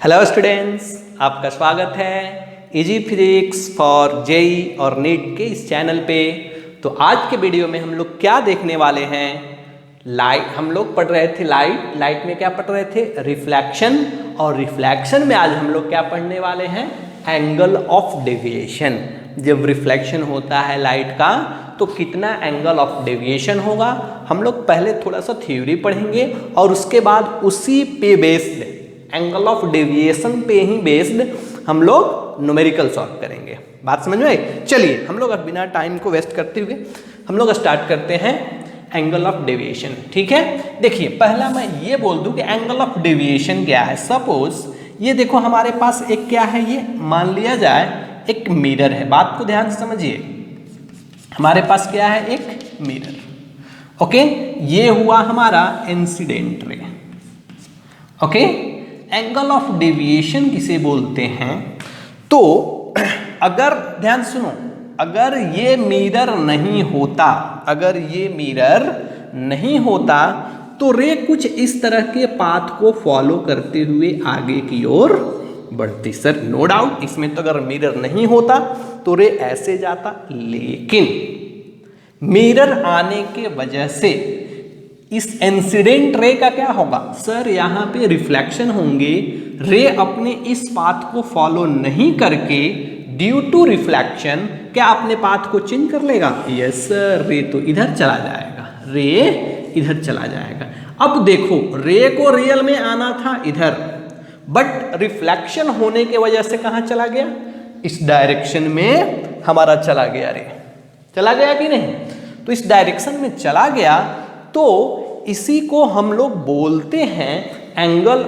Hello students, आपका स्वागत है इजी फिजिक्स फॉर जेई और नीट के इस चैनल पे। तो आज के वीडियो में हम लोग क्या देखने वाले हैं, लाइट। हम लोग पढ़ रहे थे लाइट में क्या पढ़ रहे थे, रिफ्लेक्शन। और रिफ्लेक्शन में आज हम लोग क्या पढ़ने वाले हैं, एंगल ऑफ डेविएशन। जब रिफ्लेक्शन होता है लाइट का तो कितना एंगल ऑफ डेविएशन होगा, हम लोग पहले थोड़ा सा थ्योरी पढ़ेंगे और उसके बाद उसी पे बेस्ड, एंगल ऑफ डेविएशन पे ही बेस्ड हम लोग न्यूमेरिकल सॉल्व करेंगे। बात समझ में आई? चलिए हम लोग अब बिना टाइम को वेस्ट करते हुए हम लोग स्टार्ट करते हैं एंगल ऑफ डेविएशन। ठीक है, देखिए पहला मैं ये बोल दूं कि एंगल ऑफ डेविएशन क्या है। सपोज ये देखो हमारे पास एक क्या है, ये मान लिया जाए एक मिरर है। बात को ध्यान से समझिए, हमारे पास क्या है, एक मिरर। ओके, ये हुआ हमारा incident ray. Okay, angle of deviation किसे बोलते हैं? तो अगर ध्यान सुनो, अगर ये मिरर नहीं होता, तो रे कुछ इस तरह के पाथ को फॉलो करते हुए आगे की ओर बढ़ती। सर नो डाउट, इसमें तो अगर मिरर नहीं होता तो रे ऐसे जाता, लेकिन मिरर आने के वजह से इस इंसिडेंट रे का क्या होगा, सर यहाँ पे रिफ्लेक्शन होंगे। रे अपने इस पाथ को फॉलो नहीं करके ड्यू टू रिफ्लेक्शन क्या अपने पाथ को चेंज कर लेगा? यस सर, रे तो इधर चला जाएगा, अब देखो रे को रियल में आना था इधर, बट रिफ्लेक्शन होने के वजह से कहाँ चला गया, इस डायरेक्शन में हमारा चला गया। रे चला गया कि नहीं? तो इस डायरेक्शन में चला गया, तो इसी को हम लोग बोलते हैं एंगल।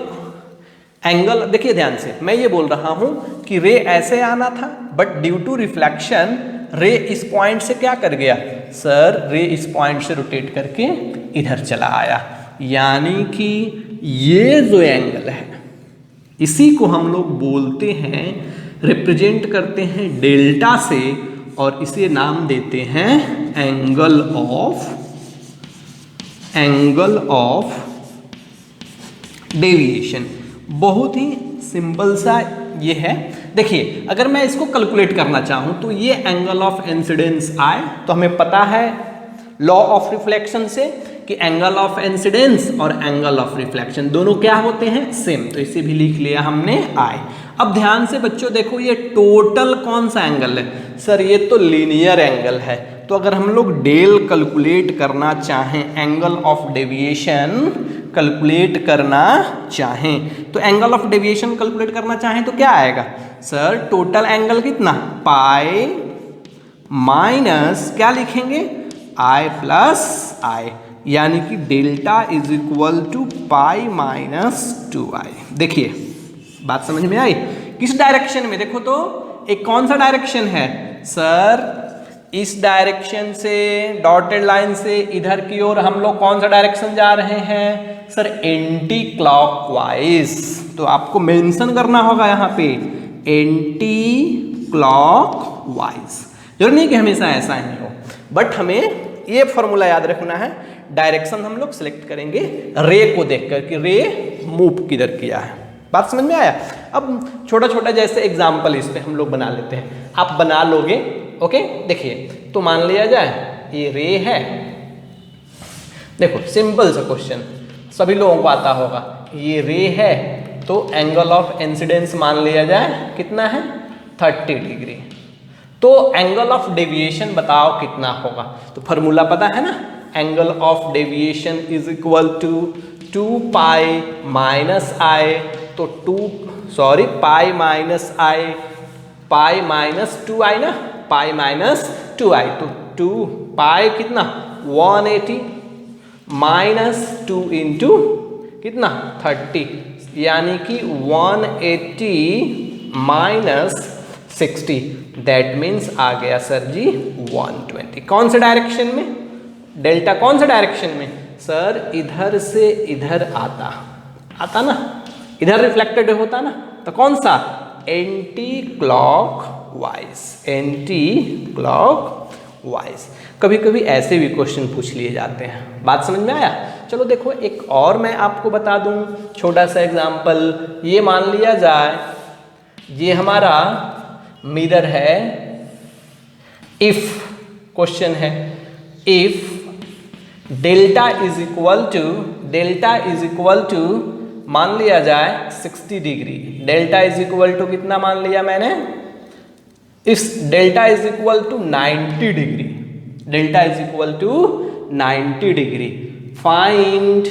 देखिए ध्यान से, मैं ये बोल रहा हूं कि रे ऐसे आना था, बट ड्यू टू रिफ्लेक्शन रे इस पॉइंट से क्या कर गया, सर रे इस पॉइंट से रोटेट करके इधर चला आया। यानी कि ये जो एंगल है इसी को हम लोग बोलते हैं, रिप्रेजेंट करते हैं डेल्टा से, और इसे नाम देते हैं एंगल ऑफ डेविएशन। बहुत ही सिंपल सा ये है। देखिए अगर मैं इसको कैलकुलेट करना चाहूं तो ये एंगल ऑफ इंसिडेंस आए, तो हमें पता है लॉ ऑफ रिफ्लेक्शन से कि एंगल ऑफ इंसिडेंस और एंगल ऑफ रिफ्लेक्शन दोनों क्या होते हैं, सेम। तो इसे भी लिख लिया हमने आई। अब ध्यान से बच्चों देखो, ये टोटल कौन सा एंगल है, सर ये तो लीनियर एंगल है। तो अगर हम लोग डेल कैलकुलेट करना चाहें, एंगल ऑफ डेविएशन कैलकुलेट करना चाहें, तो एंगल ऑफ डेविएशन कैलकुलेट करना चाहें तो क्या आएगा, सर टोटल एंगल कितना, पाई माइनस क्या लिखेंगे, आई प्लस आई, यानी कि delta is equal to pi minus 2i। देखिए बात समझ में आई? किस डायरेक्शन में, देखो तो एक कौन सा डायरेक्शन है, सर इस डायरेक्शन से डॉटेड लाइन से इधर की ओर हम लोग कौन सा डायरेक्शन जा रहे हैं, सर एंटी क्लॉकवाइज। तो आपको मेंशन करना होगा यहाँ पे एंटी क्लॉकवाइज। जरूर नहीं कि हमेशा ऐसा ही हो, बट हमें ये फॉर्मूला याद रखना है। डायरेक्शन हम लोग सिलेक्ट करेंगे रे को देखकर कि रे मूव किधर किया है। बात समझ में आया? अब छोटा छोटा जैसे एग्जाम्पल इस पे हम लोग बना लेते हैं, आप बना लोगे। ओके, देखिए तो मान लिया जाए ये रे है। देखो सिंपल सा क्वेश्चन, सभी लोगों को आता होगा। ये रे है तो एंगल ऑफ इंसिडेंस मान लिया जाए कितना है, 30 डिग्री। तो एंगल ऑफ डेविएशन बताओ कितना होगा? तो फॉर्मूला पता है ना, angle of deviation is equal to 2 pi minus i. तो पाई माइनस आई, पाई माइनस 2i ना, पाई माइनस 2i। तो 2 पाई कितना 180 माइनस 2 इंटू कितना 30, यानी कि 180 माइनस 60, दैट मीन्स आ गया सर जी 120। कौन से डायरेक्शन में, डेल्टा कौन से डायरेक्शन में, सर इधर से इधर आता ना, इधर रिफ्लेक्टेड होता ना, तो कौन सा, एंटी क्लॉकवाइज वाइज। कभी कभी ऐसे भी क्वेश्चन पूछ लिए जाते हैं। बात समझ में आया? चलो देखो एक और मैं आपको बता दूं छोटा सा एग्जाम्पल। ये मान लिया जाए ये हमारा मिरर है। इफ क्वेश्चन है if delta is equal to मान लिया जाए 60 degree. Delta is equal to कितना मान लिया मैंने? इस delta is equal to 90 degree. Delta is equal to 90 degree. Find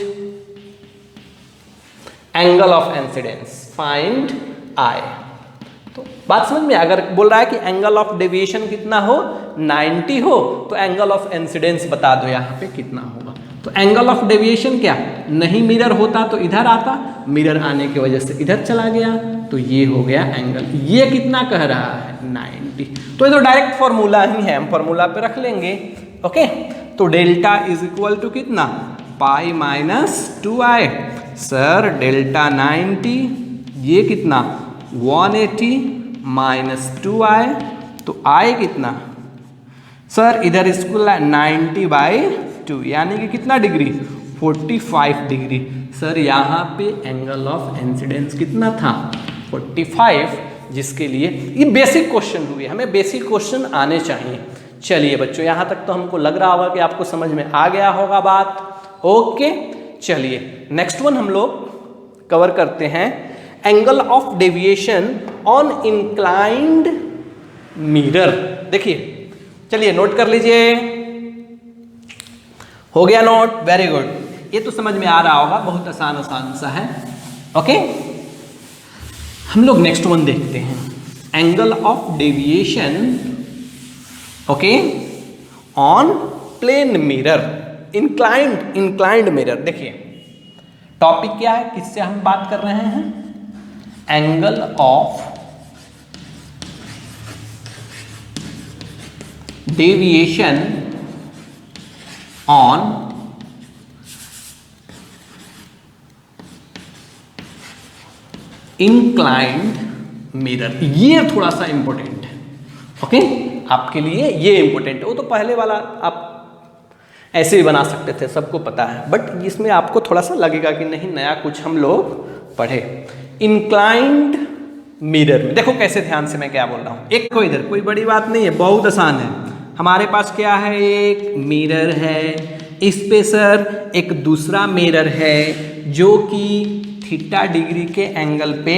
angle of incidence, find i. तो बात समझ में? अगर बोल रहा है कि एंगल ऑफ डेविएशन कितना हो, 90 हो, तो एंगल ऑफ इंसिडेंस बता दो यहाँ पे कितना होगा। तो एंगल ऑफ डेविएशन क्या, नहीं मिरर होता तो इधर आता, मिरर आने की वजह से इधर चला गया, तो ये हो गया एंगल। ये कितना कह रहा है? 90। तो ये तो डायरेक्ट फॉर्मूला ही है, हम फॉर्मूला पे रख लेंगे। ओके, तो डेल्टा इज इक्वल टू कितना? पाई माइनस 2i। सर डेल्टा 90, ये कितना? 180 माइनस 2i, तो i कितना? सर इधर इसको 90/2 यानी कि कितना डिग्री? 45 डिग्री। सर यहाँ पे एंगल ऑफ इंसिडेंस कितना था? 45, जिसके लिए ये बेसिक क्वेश्चन हुए, हमें बेसिक क्वेश्चन आने चाहिए। चलिए बच्चों, यहाँ तक तो हमको लग रहा होगा कि आपको समझ में आ गया होगा बात। ओके, चलिए नेक्स्ट वन हम लोग कवर करते हैं। Angle of deviation on inclined mirror. देखिए, चलिए नोट कर लीजिए। हो गया नोट? Very good. ये तो समझ में आ रहा होगा, बहुत आसान सा है। ओके, हम लोग नेक्स्ट वन देखते हैं। Angle of deviation okay on plane mirror, inclined mirror. देखिए टॉपिक क्या है, किससे हम बात कर रहे हैं? Angle of deviation on inclined mirror. ये थोड़ा सा इंपॉर्टेंट है। ओके, आपके लिए ये इंपॉर्टेंट है। वो तो पहले वाला आप ऐसे भी बना सकते थे, सबको पता है, बट इसमें आपको थोड़ा सा लगेगा कि नहीं नया कुछ हम लोग पढ़े। इंक्लाइंड मिरर में देखो कैसे, ध्यान से मैं क्या बोल रहा हूँ। एक को इधर, कोई बड़ी बात नहीं है, बहुत आसान है। हमारे पास क्या है? एक मिरर है, इस पे सर एक दूसरा मिरर है जो कि थीटा डिग्री के एंगल पे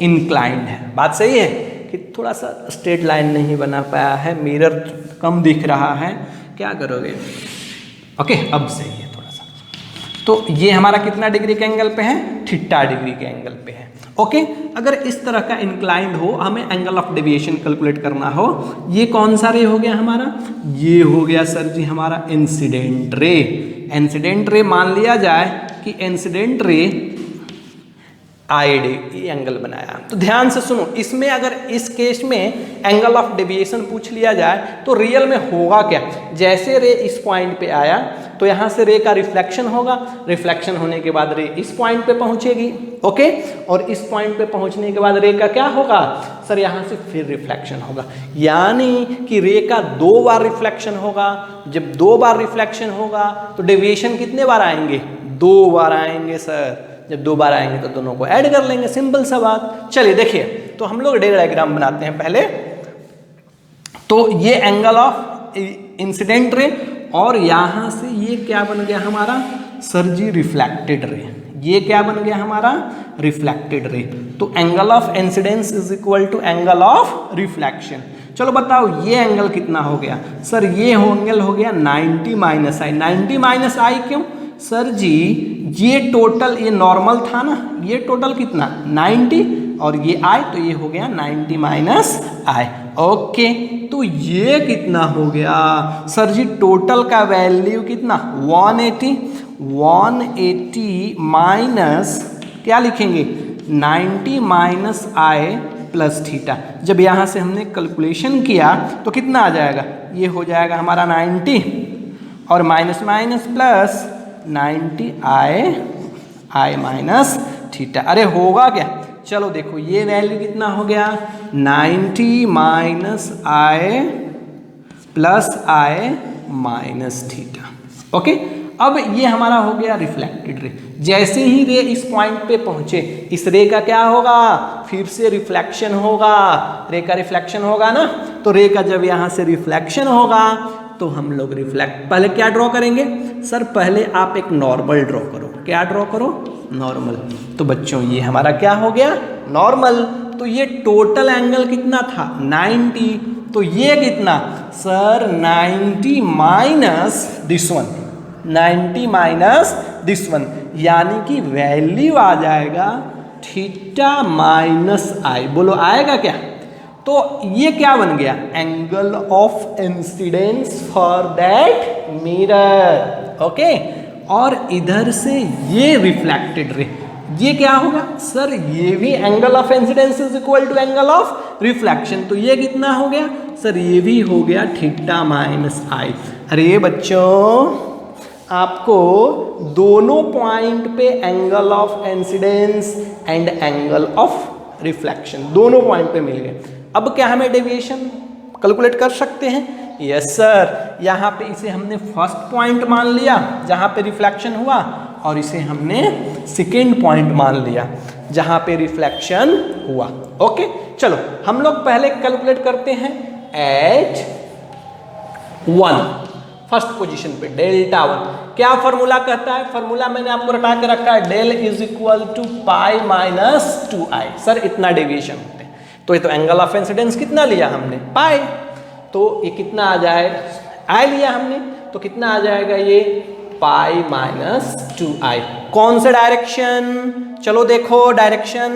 इंक्लाइंड है। बात सही है कि थोड़ा सा स्ट्रेट लाइन नहीं बना पाया है, मिरर कम दिख रहा है, क्या करोगे? ओके, अब सही है थोड़ा सा। तो ये हमारा कितना डिग्री के एंगल पे है? थीटा डिग्री के एंगल पे है। ओके, अगर इस तरह का इंक्लाइंड हो, हमें एंगल ऑफ डेविएशन कैलकुलेट करना हो, ये कौन सा रे हो गया हमारा? ये हो गया सर जी हमारा इंसिडेंट रे। इंसिडेंट रे मान लिया जाए कि इंसिडेंट रे आईडी एंगल बनाया। तो ध्यान से सुनो, इसमें अगर इस केस में एंगल ऑफ डेविएशन पूछ लिया जाए तो रियल में होगा क्या? जैसे रे इस पॉइंट पे आया तो यहाँ से रे का रिफ्लेक्शन होगा, रिफ्लेक्शन होने के बाद रे इस पॉइंट पे पहुँचेगी। ओके, और इस पॉइंट पे पहुँचने के बाद रे का क्या होगा? सर यहाँ से फिर रिफ्लेक्शन होगा, यानी कि रे का 2 बार रिफ्लेक्शन होगा। जब 2 बार रिफ्लेक्शन होगा तो डेविएशन कितने बार आएंगे? 2 बार आएंगे सर। जब 2 बार आएंगे तो दोनों को ऐड कर लेंगे, सिंपल सा बात। चलिए देखिए, तो हम लोग डायग्राम बनाते हैं पहले। तो ये एंगल ऑफ इंसिडेंट रे, और यहाँ से ये क्या बन गया हमारा? सर जी रिफ्लेक्टेड रे। ये क्या बन गया हमारा? Reflected ray. तो angle of incidence is equal to angle of reflection. चलो बताओ ये एंगल कितना हो गया? सर ये एंगल हो गया 90 माइनस आई। 90 माइनस आई क्यों? सर जी ये टोटल, ये नॉर्मल था ना, ये टोटल कितना? 90, और ये आई तो ये हो गया 90 माइनस आई। ओके, तो ये कितना हो गया? सर जी टोटल का वैल्यू कितना? 180 माइनस क्या लिखेंगे? 90 माइनस आई प्लस थीटा। जब यहाँ से हमने कैलकुलेशन किया तो कितना आ जाएगा? ये हो जाएगा हमारा 90 और माइनस माइनस प्लस 90 आई माइनस थीटा। अरे होगा क्या? चलो देखो ये वैल्यू कितना हो गया? 90 माइनस आई प्लस आई माइनस थीटा। ओके, अब ये हमारा हो गया रिफ्लेक्टेड रे। जैसे ही रे इस पॉइंट पे पहुंचे, इस रे का क्या होगा, फिर से रिफ्लेक्शन होगा। रे का रिफ्लेक्शन होगा ना, तो रे का जब यहाँ से रिफ्लेक्शन होगा तो हम लोग पहले क्या ड्रॉ करेंगे सर, पहले आप एक नॉर्मल ड्रॉ करो। क्या ड्रॉ करो, नॉर्मल। तो बच्चों ये हमारा क्या हो गया, नॉर्मल। तो ये टोटल एंगल कितना था, 90। तो ये कितना sir, 90 minus this one, 90 minus this one, यानी कि वैल्यू आ जाएगा थीटा माइनस आई। बोलो आएगा क्या? तो ये क्या बन गया, angle of incidence for that mirror. Okay, और इधर से ये रिफ्लेक्टेड रे, ये क्या होगा सर, ये भी angle of incidence is equal to angle of reflection. तो ये कितना हो गया सर, ये भी हो गया थीटा माइनस आई। अरे बच्चों, आपको दोनों पॉइंट पे angle of incidence and angle of reflection दोनों पॉइंट पे मिल गए। अब क्या हमें डेविएशन कैलकुलेट कर सकते हैं? यस सर, यहाँ पे इसे हमने फर्स्ट पॉइंट मान लिया जहाँ पे रिफ्लेक्शन हुआ, और इसे हमने सेकेंड पॉइंट मान लिया जहाँ पे रिफ्लेक्शन हुआ। ओके, चलो हम लोग पहले कैलकुलेट करते हैं एट 1 फर्स्ट पोजीशन पे डेल्टा 1। क्या फॉर्मूला कहता है? फॉर्मूला मैंने आपको रटा के रखा है, del is equal to pi minus 2i। Sir इतना डेविएशन होते हैं, तो ये तो एंगल ऑफ इंसिडेंस कितना लिया हमने, पाई। तो ये कितना आ जाएगा, आई लिया हमने, तो कितना आ जाएगा ये पाई माइनस 2i। कौन सा डायरेक्शन, चलो देखो डायरेक्शन।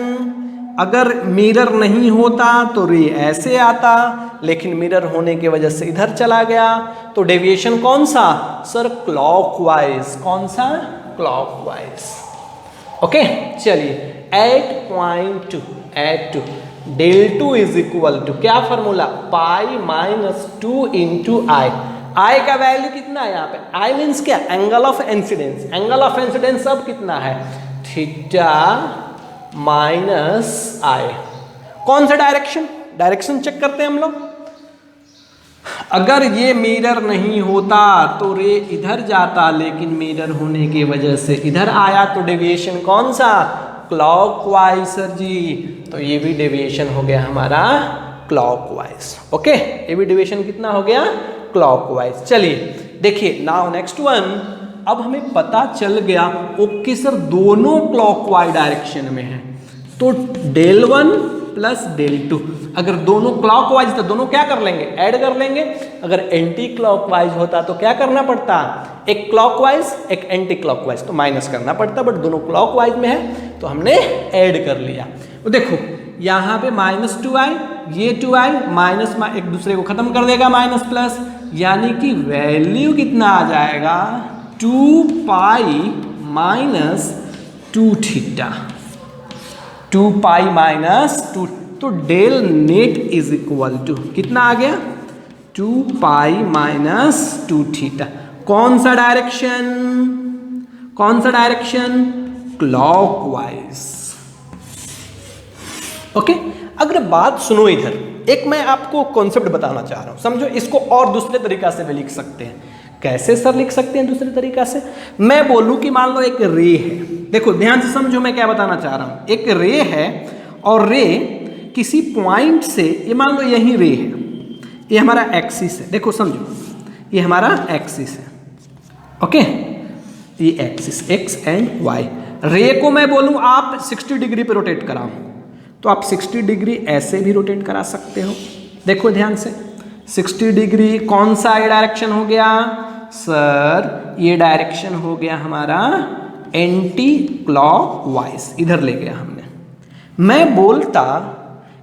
अगर मिरर नहीं होता तो रे ऐसे आता, लेकिन मिरर होने की वजह से इधर चला गया, तो डेविएशन कौन सा सर, क्लॉकवाइज। कौन सा, क्लॉकवाइज। ओके, चलिए 8.2 eight 2 del 2 is equal to क्या formula, pi minus 2 into i. I का वैल्यू कितना है यहाँ पे, आई मीन्स क्या, angle of incidence. Angle of incidence अब कितना है, थीटा माइनस आई। कौन सा डायरेक्शन, डायरेक्शन चेक करते हैं हम लोग। अगर ये मिरर नहीं होता तो रे इधर जाता, लेकिन मिरर होने की वजह से इधर आया, तो डेविएशन कौन सा, क्लॉकवाइज सर जी। तो ये भी डेविएशन हो गया हमारा क्लॉकवाइज। ओके, ये भी डेविएशन कितना हो गया, क्लॉकवाइज। चलिए देखिए नाउ नेक्स्ट वन। अब हमें पता चल गया ओके सर, दोनों क्लॉकवाइज डायरेक्शन में है, तो डेल 1 प्लस डेल 2। अगर दोनों क्लॉकवाइज तो दोनों क्या कर लेंगे, ऐड कर लेंगे। अगर एंटी क्लॉकवाइज होता तो क्या करना पड़ता, एक क्लॉकवाइज एक एंटी क्लॉकवाइज, तो माइनस करना पड़ता। बट दोनों क्लॉकवाइज में है तो हमने ऐड कर लिया। तो देखो यहाँ पे माइनस 2i, ये 2i माइनस एक दूसरे को खत्म कर देगा, माइनस प्लस, यानी कि वैल्यू कितना आ जाएगा, 2 pi minus 2 theta, 2 pi minus 2। तो del net is equal to कितना आ गया, 2 पाई माइनस 2 थीटा। कौन सा डायरेक्शन, कौन सा डायरेक्शन, क्लॉकवाइज। ओके, अगर बात सुनो इधर, एक मैं आपको कॉन्सेप्ट बताना चाह रहा हूं, समझो इसको और दूसरे तरीका से भी लिख सकते हैं। कैसे सर लिख सकते हैं दूसरे तरीका से? मैं बोलूं कि मान लो एक रे है, देखो ध्यान से समझो मैं क्या बताना चाह रहा हूं। एक रे है और रे किसी पॉइंट से, ये मान लो यही रे है, ये हमारा एक्सिस है, देखो समझो ये हमारा एक्सिस है। ओके, ये एक्सिस एक्स एंड वाई। रे को मैं बोलूं आप 60 डिग्री पे रोटेट कराओ, तो आप 60 डिग्री ऐसे भी रोटेट करा सकते हो। देखो ध्यान से, 60 डिग्री कौन सा ये डायरेक्शन हो गया सर, ये डायरेक्शन हो गया हमारा एंटी क्लॉकवाइज, इधर ले गया हमने। मैं बोलता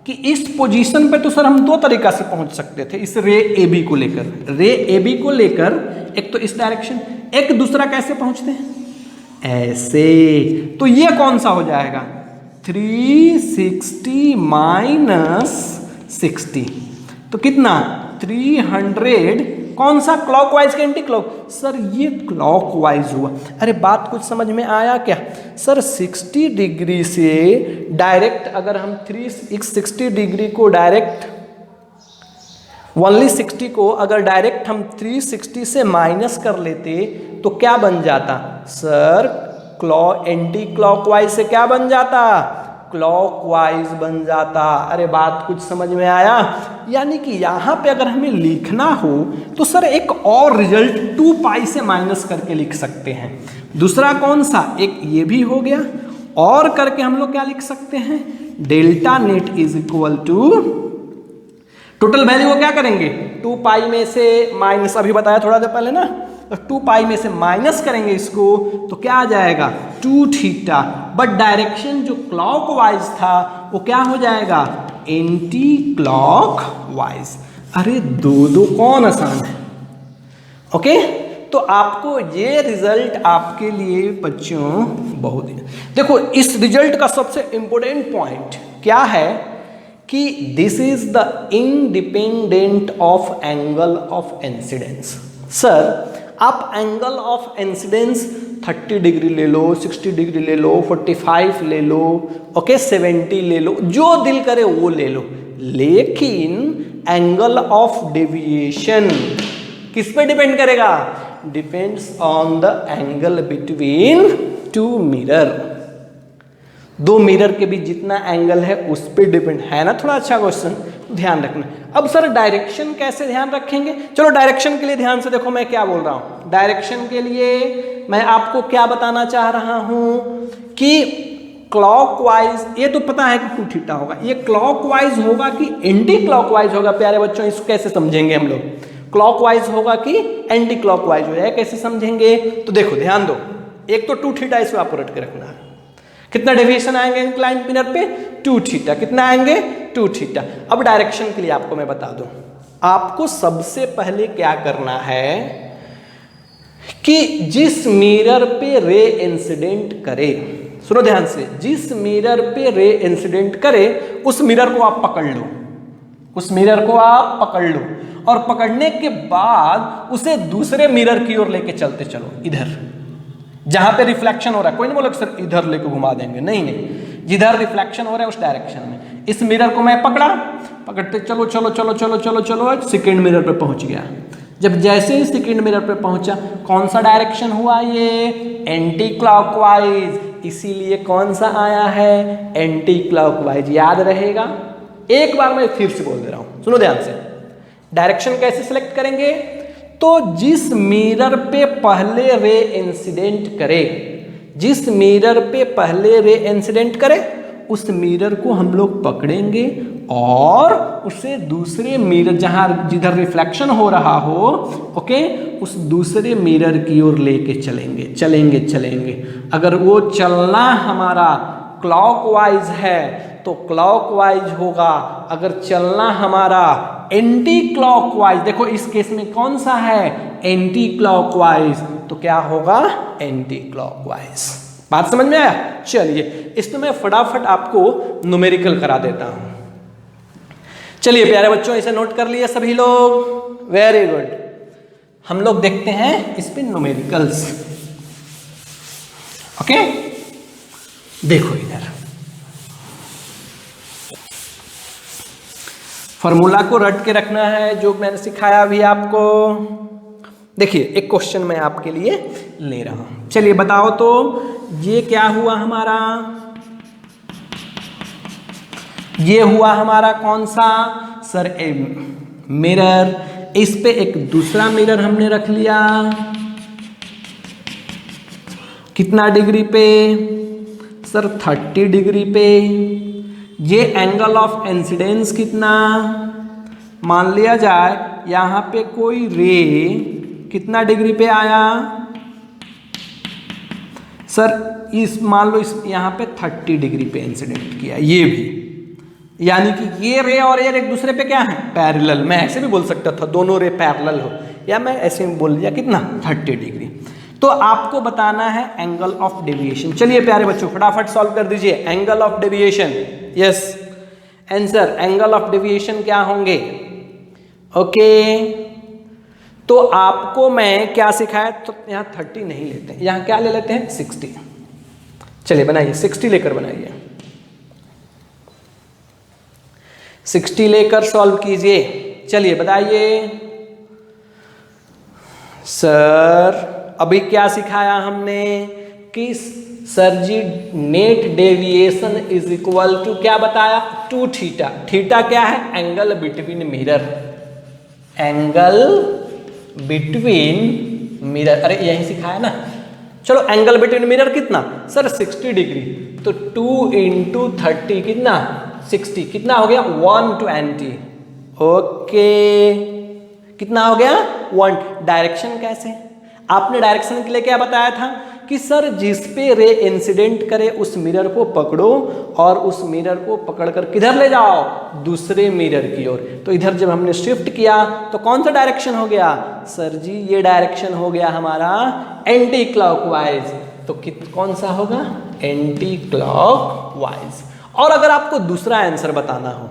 कि इस पोजीशन पे तो सर हम दो तरीका से पहुंच सकते थे, इस रे ए बी को लेकर, रे ए बी को लेकर, एक तो इस डायरेक्शन, एक दूसरा कैसे पहुंचते हैं, ऐसे। तो ये कौन सा हो जाएगा, 360 माइनस 60, तो कितना 300। कौन सा, क्लॉकवाइज के एंटी क्लॉक, सर ये क्लॉकवाइज हुआ। अरे बात कुछ समझ में आया क्या सर? 60 डिग्री से डायरेक्ट अगर हम 360 डिग्री को डायरेक्ट ओनली 60 को अगर डायरेक्ट हम 360 से माइनस कर लेते तो क्या बन जाता सर? एंटी क्लॉकवाइज से क्या बन जाता? क्लॉकवाइज बन जाता। अरे बात कुछ समझ में आया? यानी कि यहां पे अगर हमें लिखना हो तो सर एक और रिजल्ट 2 पाई से माइनस करके लिख सकते हैं। दूसरा कौन सा? एक ये भी हो गया, और करके हम लोग क्या लिख सकते हैं? Delta net is equal to total value को क्या करेंगे? 2 पाई में से माइनस, अभी बताया थोड़ा देर पहले ना, तो 2 पाई में से माइनस करेंगे इसको तो क्या आ जाएगा? 2 थीटा। बट डायरेक्शन जो क्लॉकवाइज था वो क्या हो जाएगा? Anti clockwise. अरे दो कौन आसान है? ओके, तो आपको ये रिजल्ट आपके लिए बच्चों बहुत, देखो इस रिजल्ट का सबसे इंपॉर्टेंट पॉइंट क्या है कि this is the independent of angle of incidence. Sir आप एंगल ऑफ इंसिडेंस 30 डिग्री ले लो, 60 डिग्री ले लो, 45 ले लो, ओके 70 ले लो, जो दिल करे वो ले लो, लेकिन एंगल ऑफ डेविएशन किस पे डिपेंड करेगा? Depends on the angle between 2 mirror. 2 mirror के बीच जितना एंगल है उस पर डिपेंड है ना। थोड़ा अच्छा क्वेश्चन, ध्यान रखना। अब सर डायरेक्शन कैसे ध्यान रखेंगे? चलो डायरेक्शन के लिए ध्यान से देखो मैं क्या बोल रहा हूं। डायरेक्शन के लिए मैं आपको क्या बताना चाह रहा हूं कि क्लॉकवाइज, ये तो पता है कि 2 थीटा होगा, ये क्लॉकवाइज होगा कि एंटी क्लॉकवाइज होगा? प्यारे बच्चों इसको कैसे समझेंगे हम लोग? क्लॉकवाइज होगा कि एंटी क्लॉकवाइज हो जाए, कैसे समझेंगे? तो देखो ध्यान दो, एक तो 2 थीटा इसको आपको रट के रखना है। कितना डेविएशन आएंगे इंक्लाइंड मिरर पे? 2 थीटा। कितना आएंगे? 2 थीटा। अब डायरेक्शन के लिए आपको मैं बता दूं, आपको सबसे पहले क्या करना है कि जिस मिरर पे रे इंसिडेंट करे, सुनो ध्यान से, जिस मिरर पे रे इंसिडेंट करे उस मिरर को आप पकड़ लो, उस मिरर को आप पकड़ लो, और पकड़ने के बाद उसे दूसरे मिरर की ओर लेके चलते चलो, इधर जहां पे रिफ्लेक्शन हो रहा है। कोई नहीं बोला सर इधर लेके घुमा देंगे, नहीं नहीं, जिधर रिफ्लेक्शन हो रहा है उस डायरेक्शन में। इस मिरर को मैं पकड़ा, पकड़ते चलो चलो चलो चलो चलो चलो, सेकेंड मिरर पे पहुंच गया। जब जैसे ही सेकेंड मिरर पे पहुंचा, कौन सा डायरेक्शन हुआ? ये एंटी क्लॉकवाइज, इसीलिए कौन सा आया है? Anti clockwise. याद रहेगा? एक बार मैं फिर से बोल दे रहा हूं, सुनो ध्यान से। डायरेक्शन कैसे सिलेक्ट करेंगे? तो जिस मिरर पे पहले रे इंसिडेंट करे, जिस मिरर पे पहले रे इंसिडेंट करे उस मिरर को हम लोग पकड़ेंगे और उसे दूसरे मिरर, जहां जिधर रिफ्लेक्शन हो रहा हो, ओके, उस दूसरे मिरर की ओर लेके चलेंगे चलेंगे चलेंगे। अगर वो चलना हमारा क्लॉकवाइज है तो क्लॉकवाइज होगा, अगर चलना हमारा एंटी क्लॉकवाइज, देखो इस केस में कौन सा है? एंटी क्लॉकवाइज, तो क्या होगा? Anti clockwise. बात समझ में आया? चलिए इसमें मैं फटाफट आपको न्यूमेरिकल करा देता हूं। चलिए प्यारे बच्चों, इसे नोट कर लिए सभी लोग? Very good. हम लोग देखते हैं इस पे न्यूमेरिकल्स। ओके, देखो इधर फॉर्मूला को रट के रखना है जो मैंने सिखाया अभी आपको। देखिए एक क्वेश्चन मैं आपके लिए ले रहा हूं। चलिए बताओ तो ये क्या हुआ हमारा? ये हुआ हमारा कौन सा? Sir mirror. इस पे एक दूसरा मिरर हमने रख लिया, कितना डिग्री पे? सर 30 डिग्री पे। ये एंगल ऑफ इंसिडेंस कितना? मान लिया जाए यहां पे कोई रे कितना डिग्री पे आया? सर इस मान लो इस यहां पे 30 डिग्री पे इंसिडेंट किया, ये भी, यानी कि ये रे और ये एक दूसरे पे क्या है? पैरेलल। मैं ऐसे भी बोल सकता था दोनों रे पैरेलल हो, या मैं ऐसे में बोल दिया कितना? 30 डिग्री। तो आपको बताना है एंगल ऑफ डेविएशन। चलिए प्यारे बच्चों फटाफट सॉल्व कर दीजिए। Angle of deviation, yes answer, angle of deviation क्या होंगे? ओके, तो आपको मैं क्या सिखाया? तो यहाँ 30 नहीं लेते हैं, यहाँ क्या ले लेते हैं? 60। चलिए बनाइए, 60 लेकर बनाइए, 60 लेकर सॉल्व कीजिए। चलिए बताइए सर। अभी क्या सिखाया हमने कि sir ji net deviation is equal to क्या बताया, टू थीटा। थीटा क्या है, angle between mirror, angle between mirror. अरे यही सिखाया ना। चलो एंगल बिटवीन मिरर कितना सर 60 डिग्री, तो 2 इंटू 30 कितना 60, कितना हो गया 120। ओके कितना हो गया 1। डायरेक्शन कैसे, आपने डायरेक्शन के लिए क्या बताया था कि सर जिस पे रे इंसिडेंट करे उस मिरर को पकड़ो और उस मिरर को पकड़कर किधर ले जाओ, दूसरे मिरर की ओर। तो इधर जब हमने शिफ्ट किया तो कौन सा डायरेक्शन हो गया सर जी, ये डायरेक्शन हो गया हमारा एंटी क्लॉकवाइज। तो कौन सा होगा, एंटी क्लॉकवाइज। और अगर आपको दूसरा आंसर बताना हो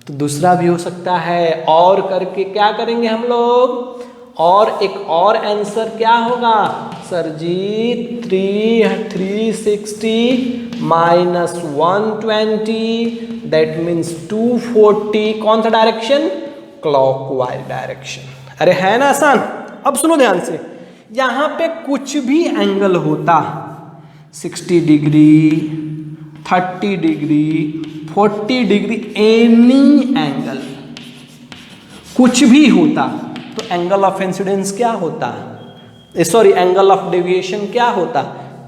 तो दूसरा भी हो सकता है, और करके क्या करेंगे हम लोग, और एक और आंसर क्या होगा सर जी 360 माइनस 120 दैट मीन्स 240। कौन सा डायरेक्शन, क्लॉकवाइज डायरेक्शन। अरे है ना आसान। अब सुनो ध्यान से, यहां पे कुछ भी एंगल होता 60 degree 30 degree 40 degree, any angle कुछ भी होता तो एंगल ऑफ इंसिडेंस क्या होता, सॉरी एंगल ऑफ डेविएशन क्या होता,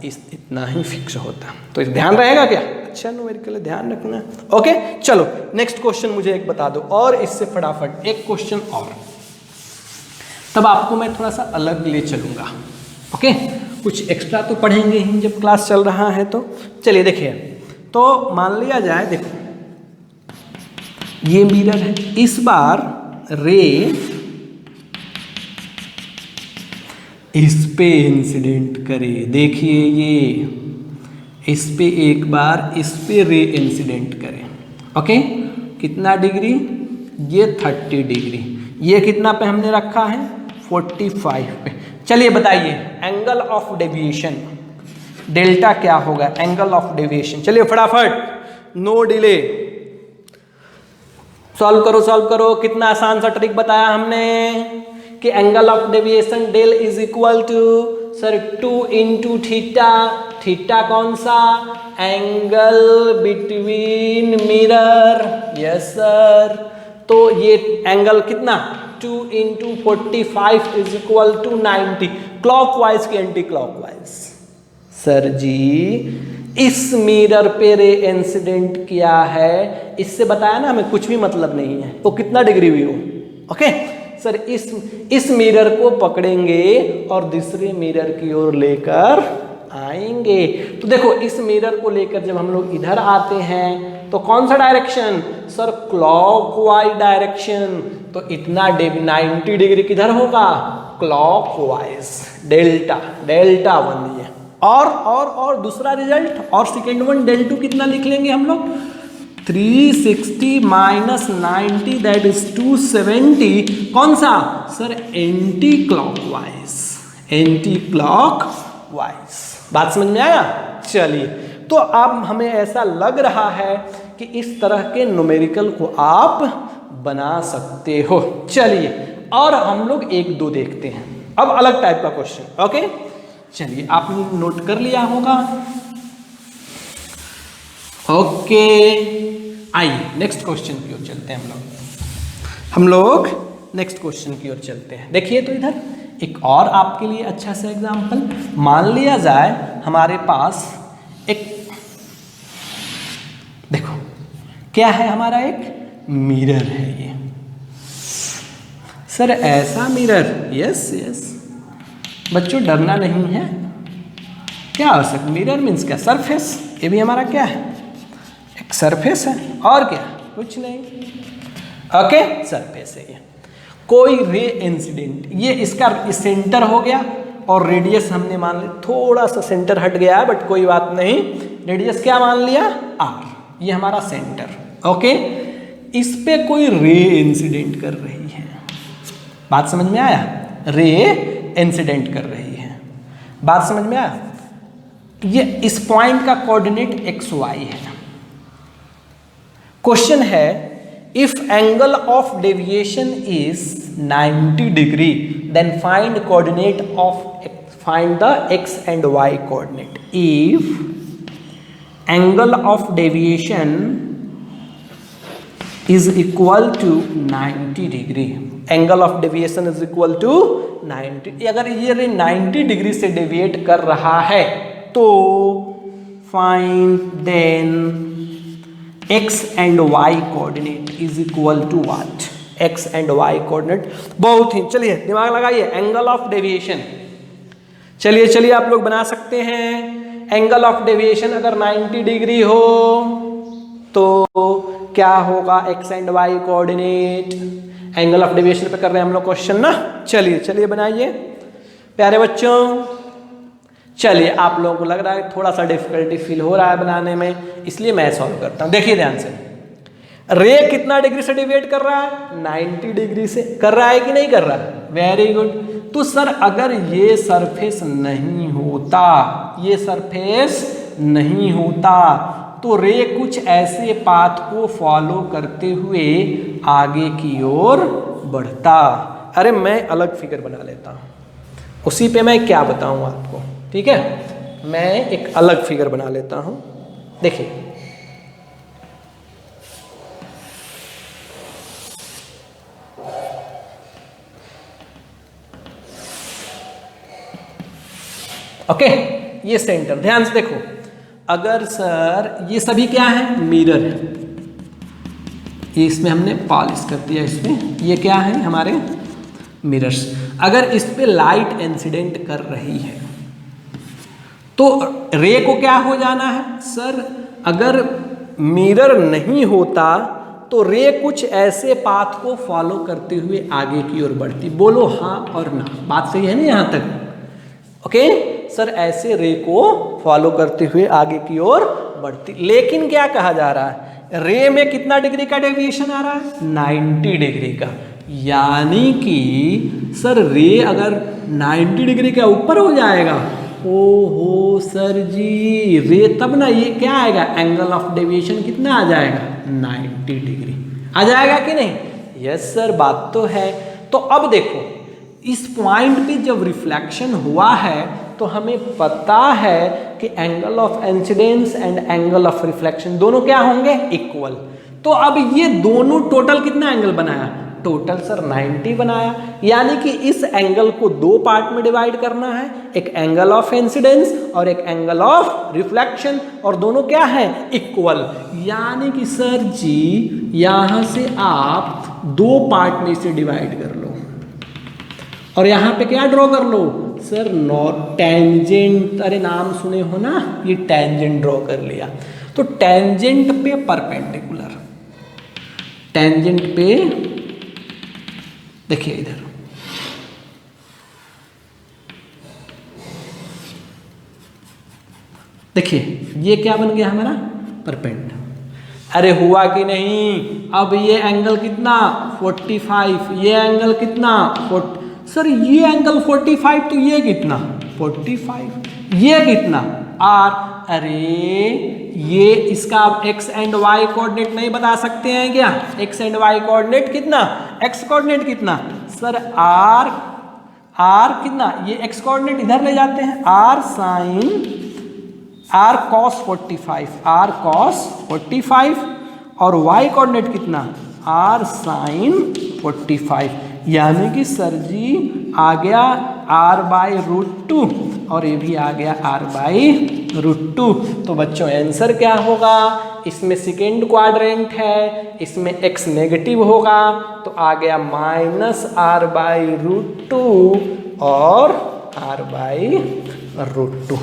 इतना ही फिक्स होता। तो ध्यान रहेगा क्या, अच्छा न्यूमेरिकल ध्यान रखना। ओके चलो नेक्स्ट क्वेश्चन मुझे एक बता दो, और इससे फटाफट एक क्वेश्चन और, तब आपको मैं थोड़ा सा अलग ले चलूंगा। ओके कुछ एक्स्ट्रा तो पढ़ेंगे ही जब क्लास चल रहा है। तो चलिए देखिए, तो मान लिया जाए, देखो ये मिरर है, इस बार रे इस पे इंसिडेंट करे। देखिए ये इस पे एक बार इस पे रे इंसिडेंट करे। ओके कितना डिग्री, ये 30 डिग्री, ये कितना पे हमने रखा है 45 पे। चलिए बताइए एंगल ऑफ डेविएशन डेल्टा क्या होगा, एंगल ऑफ डेविएशन। चलिए फटाफट नो डिले सॉल्व करो। कितना आसान सा ट्रिक बताया हमने कि angle of deviation del is equal to sir 2 into theta. Theta कौन सा, angle between mirror, yes sir. तो ये एंगल कितना 2 into 45 is equal to 90। Clockwise की एंटी क्लॉकवाइज सर जी इस मिरर पे रे इंसिडेंट किया है, इससे बताया ना हमें कुछ भी मतलब नहीं है, तो कितना डिग्री भी हो। ओके सर इस मिरर को पकड़ेंगे और दूसरे मिरर की ओर लेकर आएंगे। तो देखो इस मिरर को लेकर जब हम लोग इधर आते हैं तो कौन सा डायरेक्शन सर, क्लॉकवाइज डायरेक्शन। तो इतना 90 डिग्री किधर होगा, क्लॉकवाइज, डेल्टा 1 ये। और दूसरा रिजल्ट, और सेकेंड वन डेल 2 कितना लिख लेंगे हम लोग 360 माइनस 90 दैट इज 270। कौन सा सर, एंटी क्लॉकवाइज। बात समझ में आया। चलिए तो अब हमें ऐसा लग रहा है कि इस तरह के न्यूमेरिकल को आप बना सकते हो। चलिए और हम लोग 1-2 देखते हैं, अब अलग टाइप का क्वेश्चन। ओके चलिए आपने नोट कर लिया होगा। ओके आइए नेक्स्ट क्वेश्चन की ओर चलते हैं हम लोग नेक्स्ट क्वेश्चन की ओर चलते हैं। देखिए तो इधर एक और आपके लिए अच्छा सा एग्जांपल, मान लिया जाए हमारे पास एक, देखो क्या है हमारा एक मिरर है ये सर, ऐसा मिरर, यस बच्चों डरना नहीं है। क्या हो सकता, मिरर मीन्स क्या, सरफेस। ये भी हमारा क्या है, एक सरफेस है, और क्या, कुछ नहीं। ओके सरफेस है ये। कोई रे इंसिडेंट, ये इसका सेंटर हो गया और रेडियस हमने मान लिया, थोड़ा सा सेंटर हट गया है बट कोई बात नहीं, रेडियस क्या मान लिया आर, ये हमारा सेंटर। ओके इस पे कोई रे इंसिडेंट कर रही है, बात समझ में आया, रे इंसिडेंट कर रही है, बात समझ में आया। ये इस पॉइंट का कोऑर्डिनेट XY है। क्वेश्चन है if angle of deviation is 90 degree then find coordinate of find the x and y coordinate. If angle of deviation is equal to 90 degree, angle of deviation is equal to 90, अगर ये 90 degree से deviate कर रहा है तो find then x and y coordinate is equal to what? x and y coordinate बहुत ही, चलिए दिमाग लगाइए, एंगल ऑफ डेविएशन, चलिए आप लोग बना सकते हैं। एंगल ऑफ डेविएशन अगर 90 डिग्री हो तो क्या होगा x and y coordinate? Angle of deviation पे कर रहे हैं हम लोग क्वेश्चन ना। चलिए बनाइए प्यारे बच्चों। चलिए, आप लोगों को लग रहा है थोड़ा सा डिफिकल्टी फील हो रहा है बनाने में, इसलिए मैं सॉल्व करता हूं। देखिए ध्यान से, रे कितना डिग्री से डिविएट कर रहा है? 90 डिग्री से कर रहा है कि नहीं कर रहा है? Very good. तो सर अगर ये सरफेस नहीं होता, ये सरफेस नहीं होता तो रे कुछ ऐसे पाथ को फॉलो करते हुए आगे की ओर बढ़ता। अरे मैं अलग फिगर बना लेता हूँ, उसी पे मैं क्या बताऊँ आपको, ठीक है? मैं एक अलग फिगर बना लेता हूँ। देखिए ओके, ये सेंटर, ध्यान से देखो, अगर सर ये सभी क्या है? मिरर है, ये इसमें हमने पॉलिश कर दिया, इसमें ये क्या है? हमारे मिरर्स। अगर इस पे लाइट इंसिडेंट कर रही है तो रे को क्या हो जाना है? सर अगर मिरर नहीं होता तो रे कुछ ऐसे पाथ को फॉलो करते हुए आगे की ओर बढ़ती। बोलो हाँ और ना, बात सही है ना यहाँ तक? ओके सर, ऐसे रे को फॉलो करते हुए आगे की ओर बढ़ती। लेकिन क्या कहा जा रहा है? रे में कितना डिग्री का डेविएशन आ रहा है? 90 डिग्री का। यानी कि सर रे अगर 90 डिग्री के ऊपर हो जाएगा, ओहो सर जी, रे तब ना ये क्या आएगा? एंगल ऑफ डेविएशन कितना आ जाएगा? 90 डिग्री आ जाएगा कि नहीं? यस सर, बात तो है। तो अब देखो, इस पॉइंट पे जब रिफ्लेक्शन हुआ है तो हमें पता है कि angle of incidence and angle of reflection दोनों क्या होंगे? इक्वल। तो अब ये दोनों टोटल कितना एंगल बनाया? टोटल सर 90 बनाया। यानी कि इस एंगल को दो पार्ट में डिवाइड करना है, एक एंगल ऑफ इंसिडेंस और एक एंगल ऑफ रिफ्लेक्शन, और दोनों क्या है? इक्वल। यानी कि सर जी यहां से आप दो पार्ट में इसे डिवाइड कर लो और यहाँ पे क्या ड्रॉ कर लो? सर टेंजेंट, अरे नाम सुने हो ना, ये टेंजेंट ड्रॉ कर लिया। तो टेंजेंट पे परपेंडिकुलर, टेंजेंट पे देखिए इधर, देखिए ये क्या बन गया हमारा? परपेंड। अरे हुआ कि नहीं? अब ये एंगल कितना? 45। ये एंगल कितना? 40। सर ये एंगल 45, तो ये कितना? 45। ये कितना? आर। अरे ये इसका आप x एंड y कोऑर्डिनेट नहीं बता सकते हैं क्या? x एंड y कोऑर्डिनेट कितना? x कोऑर्डिनेट कितना? सर r कितना? ये x कोऑर्डिनेट इधर ले जाते हैं, r sine r cos 45, r cos 45, और y कोऑर्डिनेट कितना? r sine 45। यानी कि सर जी आ गया r/√2 और ये भी आ गया r/√2। तो बच्चों आंसर क्या होगा? इसमें सेकेंड क्वाड्रेंट है, इसमें x नेगेटिव होगा, तो आ गया -r/√2 और r/√2।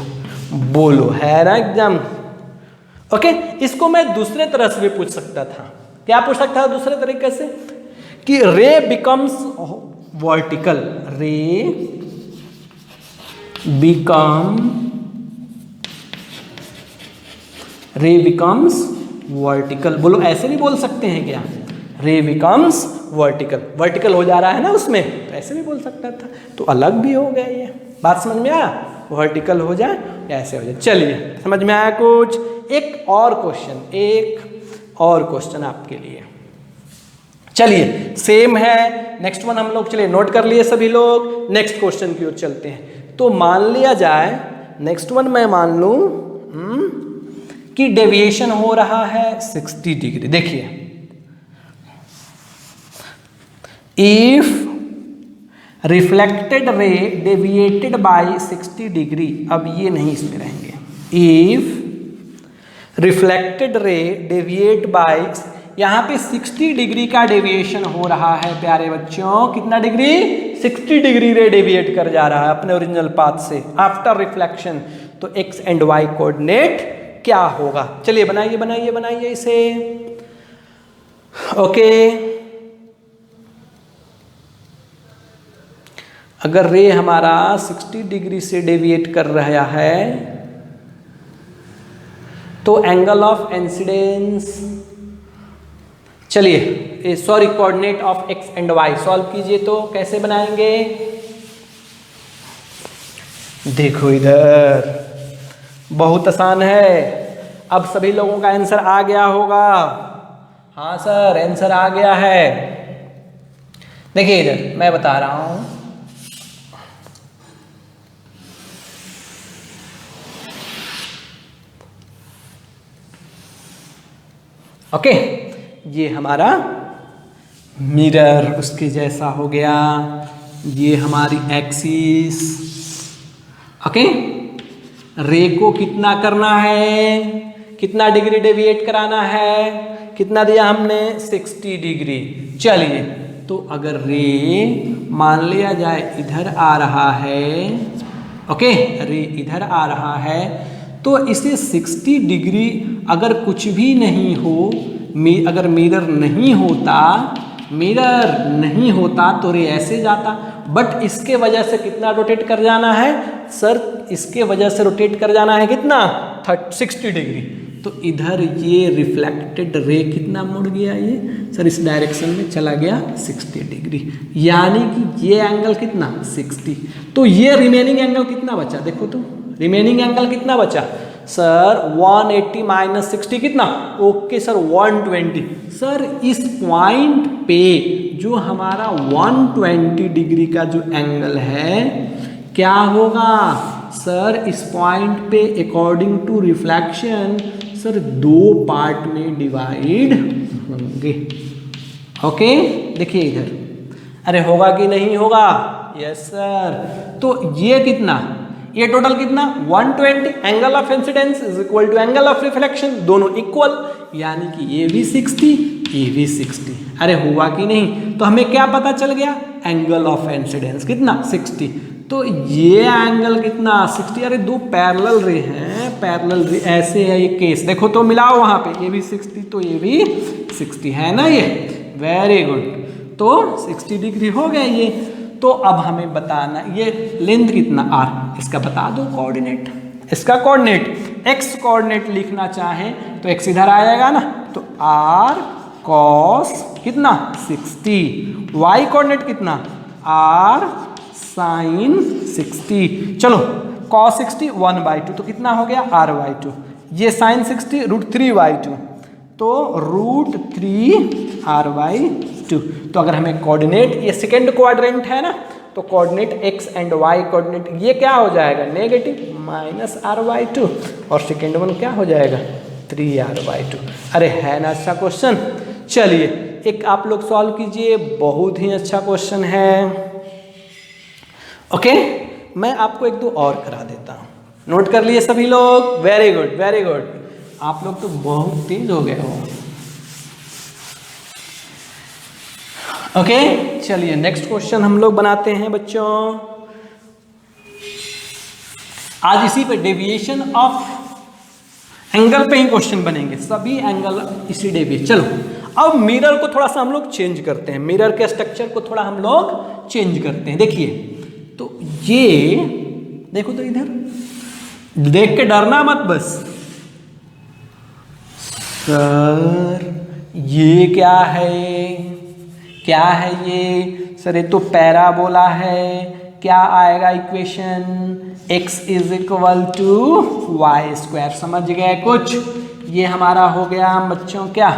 बोलो है ना एकदम? ओके, इसको मैं दूसरे तरह से भी पूछ सकता था। क्या पूछ सकता था दूसरे तरीके से? कि रे बिकम्स वर्टिकल, रे बिकम्स वर्टिकल। बोलो ऐसे भी बोल सकते हैं क्या? रे बिकम्स वर्टिकल, वर्टिकल हो जा रहा है ना उसमें, तो ऐसे भी बोल सकता था। तो अलग भी हो गया, ये बात समझ में आया? वर्टिकल हो जाए या ऐसे हो जाए। चलिए समझ में आया कुछ? एक और क्वेश्चन आपके लिए। चलिए सेम है। नेक्स्ट वन हम लोग, चलिए नोट कर लिए सभी लोग, नेक्स्ट क्वेश्चन की ओर चलते हैं। तो मान लिया जाए, नेक्स्ट वन मैं मान लूं कि डेविएशन हो रहा है 60 डिग्री। देखिए, if reflected ray deviated by 60 degree, अब ये नहीं इसमें रहेंगे, if reflected ray deviate by, यहाँ पे 60 डिग्री का डेविएशन हो रहा है प्यारे बच्चों। कितना डिग्री? 60 डिग्री रे डेविएट कर जा रहा है अपने ओरिजिनल पाथ से आफ्टर रिफ्लेक्शन। तो एक्स एंड वाई कोऑर्डिनेट क्या होगा? चलिए बनाइए बनाइए बनाइए इसे। ओके, अगर रे हमारा 60 डिग्री से डेविएट कर रहा है तो एंगल ऑफ इंसिडेंस, चलिए sorry, coordinate of x and y solve कीजिए। तो कैसे बनाएंगे? देखो इधर बहुत आसान है। अब सभी लोगों का आंसर आ गया होगा। हाँ सर, आंसर आ गया है। देखिए इधर मैं बता रहा हूं, ओके, ये हमारा मिरर उसके जैसा हो गया, ये हमारी एक्सिस। ओके, रे को कितना करना है, कितना डिग्री डेविएट कराना है, कितना दिया हमने? 60 डिग्री। चलिए, तो अगर रे मान लिया जाए इधर आ रहा है, ओके, रे इधर आ रहा है, तो इसे 60 डिग्री अगर कुछ भी नहीं हो, अगर मिरर नहीं होता तो रे ऐसे जाता, बट इसके वजह से कितना रोटेट कर जाना है सर? इसके वजह से रोटेट कर जाना है कितना? 60 डिग्री। तो इधर ये रिफ्लेक्टेड रे कितना मुड़ गया, ये सर इस डायरेक्शन में चला गया 60 डिग्री, यानी कि ये एंगल कितना? 60। तो ये रिमेनिंग एंगल कितना बचा? देखो तो रिमेनिंग एंगल कितना बचा सर? 180 माइनस 60 कितना? Okay sir, 120। सर इस पॉइंट पे जो हमारा 120 डिग्री का जो एंगल है क्या होगा सर? इस पॉइंट पे according to reflection sir 2 part में डिवाइड होंगे। ओके, देखिए इधर, अरे होगा कि नहीं होगा? Yes sir. तो ये कितना, ये टोटल कितना? 120। Angle of incidence is equal to angle of reflection, दोनों इक्वल, यानी कि ये भी 60, ये भी 60। अरे हुआ कि नहीं? तो हमें क्या पता चल गया? एंगल ऑफ इंसिडेंस कितना? 60। तो ये एंगल कितना? 60। अरे दो पैरेलल रे हैं, पैरेलल रे ऐसे है ये केस, देखो तो मिलाओ वहां पे, ये भी 60 तो ये भी 60 है ना, ये वेरी गुड। तो 60 डिग्री हो गया ये। तो अब हमें बताना ये लेंथ कितना r, इसका बता दो कोऑर्डिनेट। इसका कोऑर्डिनेट x कोऑर्डिनेट लिखना चाहे तो x इधर आएगा ना, तो r cos कितना? 60। y कोऑर्डिनेट कितना? r sin 60। चलो cos 60 1/2, तो कितना हो गया? r/2। ये sin 60 √3/2, तो √3r/2। तो अगर हमें कोऑर्डिनेट, ये सेकेंड क्वाड्रेंट है ना, तो coordinate x and y coordinate ये क्या हो जाएगा? नेगेटिव -r/2, और सेकेंड वन क्या हो जाएगा? 3r/2। अरे है ना अच्छा क्वेश्चन। चलिए एक आप लोग सॉल्व कीजिए, बहुत ही अच्छा क्वेश्चन है। ओके, मैं आपको एक दो और करा देता हूँ, नोट कर लिए सभी लोग? वेरी गुड वेरी गुड, आप लोग तो बहुत तेज हो गए हो। ओके, चलिए नेक्स्ट क्वेश्चन हम लोग बनाते हैं बच्चों। आज इसी पे डेविएशन ऑफ एंगल पे ही क्वेश्चन बनेंगे, सभी एंगल इसी डेविएशन। चलो अब मिरर को थोड़ा सा हम लोग चेंज करते हैं, मिरर के स्ट्रक्चर को थोड़ा हम लोग चेंज करते हैं। देखिए तो ये देखो, तो इधर देख के डरना मत बस। सर ये क्या है, क्या है ये? सर ये तो पैराबोला है। क्या आएगा equation? x is equal to y square. समझ गए कुछ? ये हमारा हो गया बच्चों क्या?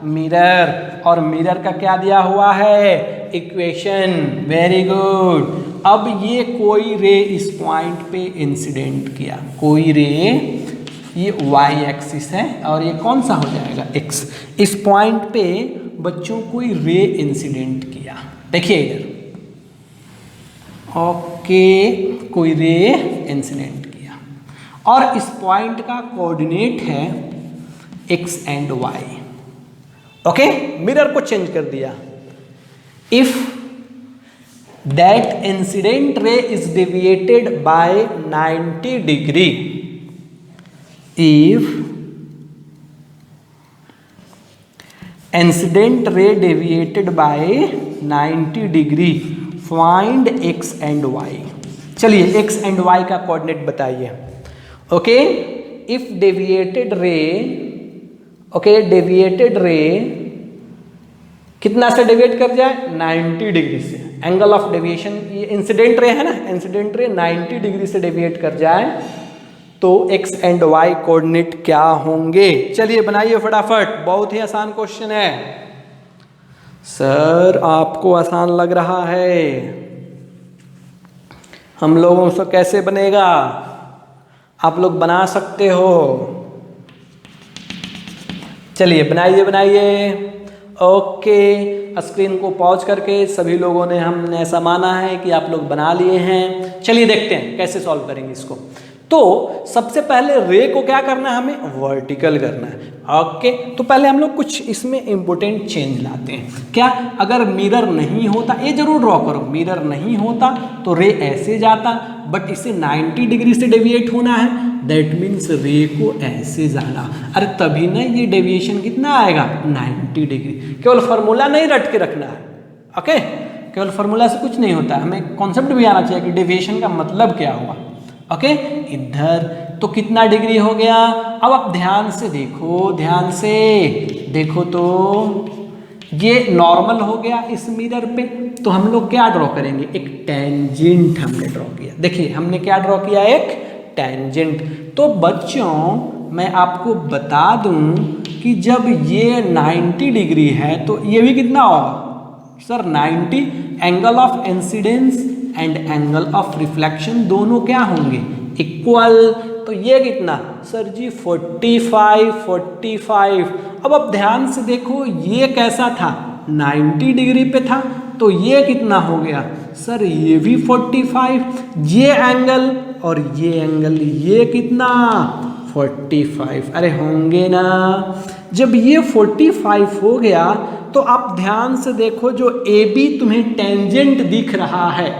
मिरर, और मिरर का क्या दिया हुआ है? इक्वेशन। Very good. अब ये कोई रे इस पॉइंट पे इंसिडेंट किया, कोई रे, ये वाई एक्सिस है और ये कौन सा हो जाएगा? एक्स। इस पॉइंट पे बच्चों कोई रे इंसिडेंट किया, देखिए इधर, ओके, कोई रे इंसिडेंट किया और इस पॉइंट का कोऑर्डिनेट है x and y. Okay, mirror को चेंज कर दिया। If that incident ray is deviated by 90 degree, if incident ray deviated by 90 degree find x and y। चलिए x and y का कोऑर्डिनेट बताइए। ओके, इफ डेविएटेड रे, okay, deviated रे कितना से डेविएट कर जाए? 90 डिग्री से। एंगल ऑफ डेविएशन, ये इंसिडेंट रे है ना, इंसिडेंट रे 90 डिग्री से डेविएट कर जाए तो x एंड y कोऑर्डिनेट क्या होंगे? चलिए बनाइए फटाफट, बहुत ही आसान क्वेश्चन है। सर आपको आसान लग रहा है, हम लोगों से कैसे बनेगा? आप लोग बना सकते हो। चलिए बनाइए बनाइए। ओके, स्क्रीन को पॉज करके सभी लोगों ने, हमने ऐसा माना है कि आप लोग बना लिए हैं। चलिए देखते हैं कैसे सॉल्व करेंगे इसको। तो सबसे पहले रे को क्या करना है? हमें वर्टिकल करना है। ओके, तो पहले हम लोग कुछ इसमें इंपॉर्टेंट चेंज लाते हैं। क्या? अगर मिरर नहीं होता, ये जरूर ड्रॉ करो, मिरर नहीं होता तो रे ऐसे जाता, बट इसे 90 डिग्री से डेविएट होना है, दैट मीन्स रे को ऐसे जाना। अरे तभी ना ये डेविएशन कितना आएगा? 90 डिग्री। केवल फार्मूला नहीं रट के रखना है। ओके, केवल फार्मूला से कुछ नहीं होता, हमें कॉन्सेप्ट भी आना चाहिए कि डेविएशन का मतलब क्या हुआ। ओके, इधर तो कितना डिग्री हो गया? अब आप ध्यान से देखो, ध्यान से देखो, तो ये नॉर्मल हो गया इस मिरर पे। तो हम लोग क्या ड्रॉ करेंगे? एक टेंजेंट हमने ड्रॉ किया। देखिए हमने क्या ड्रॉ किया? एक टेंजेंट। तो बच्चों मैं आपको बता दूं कि जब ये 90 डिग्री है तो ये भी कितना होगा? Sir 90, angle of incidence and angle of reflection दोनों क्या होंगे? इक्वल। तो ये कितना? सर जी 45, 45। अब आप ध्यान से देखो, ये कैसा था? 90 डिग्री पे था, तो ये कितना हो गया? सर ये भी 45। ये एंगल और ये एंगल, ये कितना? 45। अरे होंगे ना। जब ये 45 हो गया तो आप ध्यान से देखो, जो ए बी तुम्हें टेंजेंट दिख रहा है,